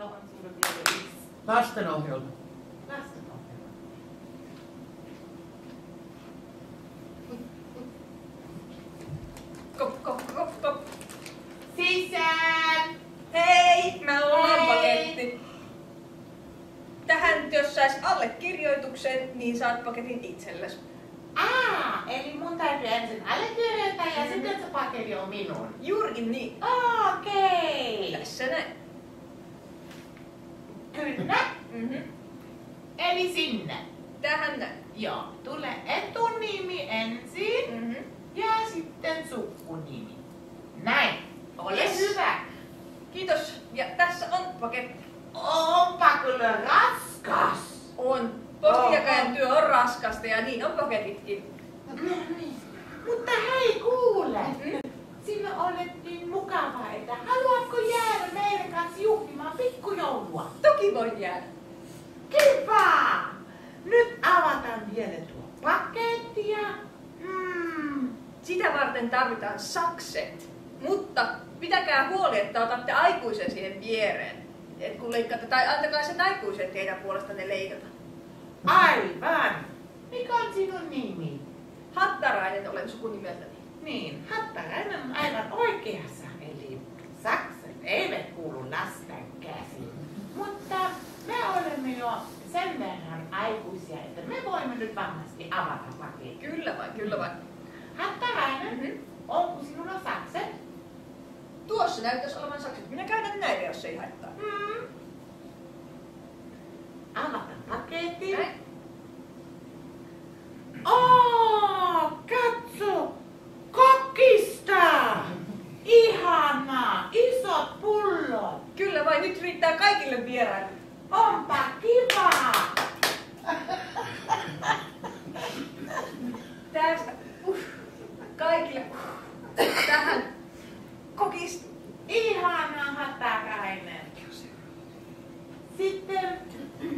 mulla on sulle vielä yksi. Lastenohjelma. Lastenohjelma. Kop. Sisään! Hei, mä oon paketti. Tähän jos sais allekirjoituksen, niin saat paketin itsellesi. Eli mun täytyy ensin allekirjoittaa ja sitten se paketti on minun. Juurikin niin. Okei. Tässä näin. Kyllä. Eli sinne. Tähän näin. Joo. Tule etunimi ensin ja sitten sukunimi. Näin. Ole Yes. hyvä. Kiitos. Ja tässä on paketti. Onpa kyllä raskas. On. Postijakajan työ on raskasta ja niin on paketitkin. No kyllä niin. Mutta hei kuule. Sinne olettiin mukavaa, että haluatko jäädä meidän kanssa juhlimaan pikkujoulua? Toki voin jäädä. Kiva! Nyt avataan vielä tuo paketti ja... Sitä varten tarvitaan sakset. Mutta pitäkää huoli, että otatte aikuisen siihen viereen. Et kun leikkaatte, tai antakaa sen aikuisen teidän puolestanne leikata. Aivan! Mikä on sinun nimi? Hattarainen olen sukunimeltäni. Niin, Hattarainen on aivan oikeassa. Eli sakset eivät kuulu lasten käsiin. Mutta me olemme jo sen verran aikuisia, että me voimme nyt varmasti avata paketin. Kyllä vain. Hattarainen, onko sinulla sakset? Tuossa näyttäisi olevan sakset. Minä käytän näitä, jos ei haittaa. Avataan paketin. Näin. Katso! Kokista! Ihanaa! Isot pullot! Kyllä vain, nyt riittää kaikille vieraille. Onpa kiva! Tästä. Kaikille. Tähän. Kokista. Ihanaa, Hattarainen! Sitten,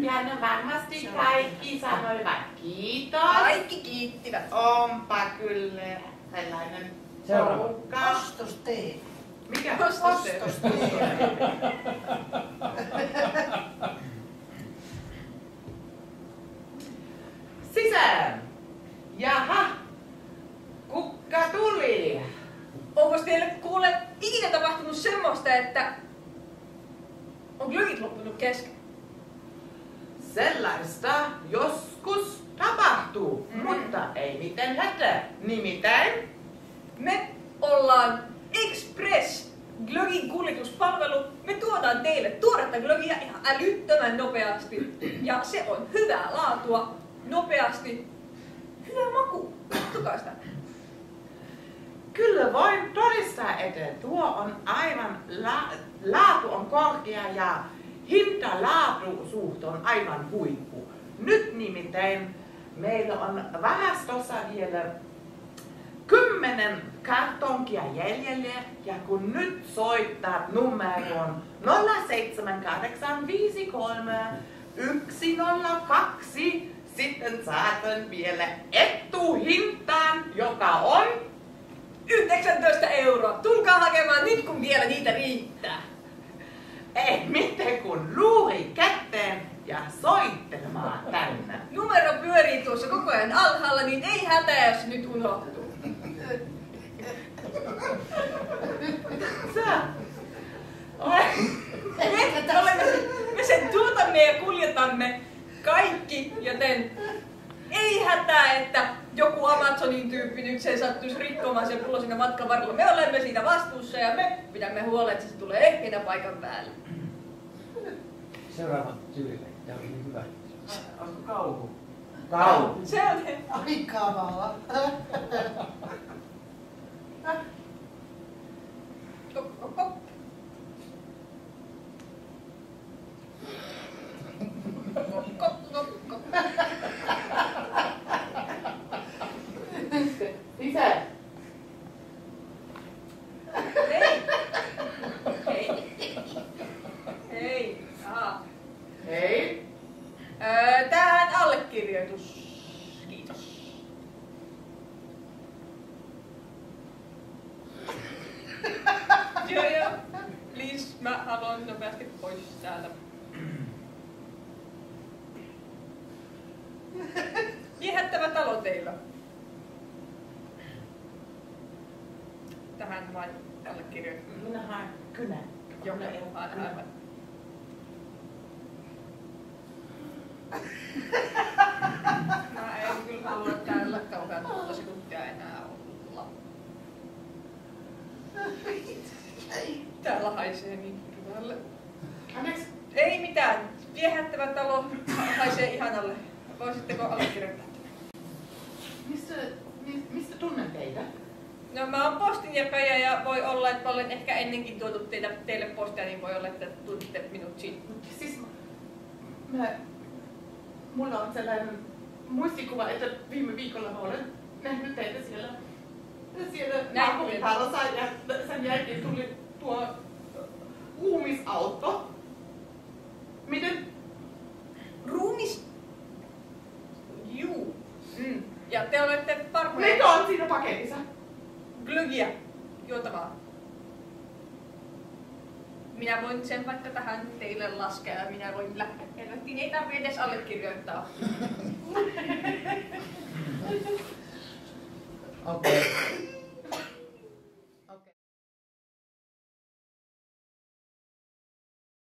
ja ne varmasti kaikki sanoivat kiitos. Kaikki kiittivät. Onpa kyllä sellainen Seuraava. porukka. Ostostee. Mikä? Ostostee. Sisään! Jaha! Kukka tuli! Onko teille kuule ikinä tapahtunut semmoista, että on glögit loppunut kesken? Sellaista joskus tapahtuu, mutta ei mitään hätää. Nimittäin Me ollaan Express glögin kuljetuspalvelu. Me tuodaan teille tuoretta glögiä ihan älyttömän nopeasti. Ja se on hyvää laatua, nopeasti, hyvä maku. Katsokaa sitä. kyllä voin todistaa, että tuo on aivan laatu on korkea ja hinta-laatu-suhde on aivan huippu. Nyt nimittäin meillä on varastossa vielä 10 kartonkia jäljellä ja kun nyt soittaa numeroon 07853 sitten saatan vielä etuhintaan, joka on 19 €. Tulkaa hakemaan nyt, kun vielä niitä riittää. ei mitään kuin luuri käteen ja soittelemaan tänne. Numero pyörii tuossa koko ajan alhaalla, niin ei hätää, jos se nyt unohtuu. Me sen tuotamme ja kuljetamme kaikki, joten ei hätää, että joku Amazonin tyyppi nyt se sattuisi rikkomaan sen pullon siinä matkan varrella. Me olemme siitä vastuussa ja me pidämme huolen, että se tulee ehkeänä paikan päälle. Seuraava tyylille. Tämä oli hyvä. Onko kauhu? Kauhu. Se on Ai kamala. Kop, kop, kop. Kop, kop, kop. Sisään. Hei! Hei! Hei! Hei. Tähän allekirjoitus. Kiitos. Joo. Mä haluan nopeasti pois täältä. Viehättävä talo teillä. Tähän vain allekirjoittaa. Minä haen kynän. Joo, aivan. Mä en kyllä halua täällä kauhean monta sekuntia enää olla. Täällä haisee niin hyvälle. Anteeksi. Ei mitään. Viehättävä talo haisee ihanalle. Voisitteko allekirjoittaa? Mistä tunnen teitä? No mä oon postinjakaja ja voi olla, että mä olen ehkä ennenkin tuotu teille postia, niin voi olla, että tunnette minut siitä. Siis mulla on sellainen muistikuva, että viime viikolla mä olen nähnyt teitä siellä naapurintalossa ja sen jälkeen tuli tuo ruumisauto. Miten? Ruumis? Juu. Ja te olette varmoja. Mikä on siinä paketissa? Glögiä. Juotavaa. Minä voin sen vaikka tähän teille laskea ja minä voin lähteä. Niin ei tarvitse edes allekirjoittaa. Okei.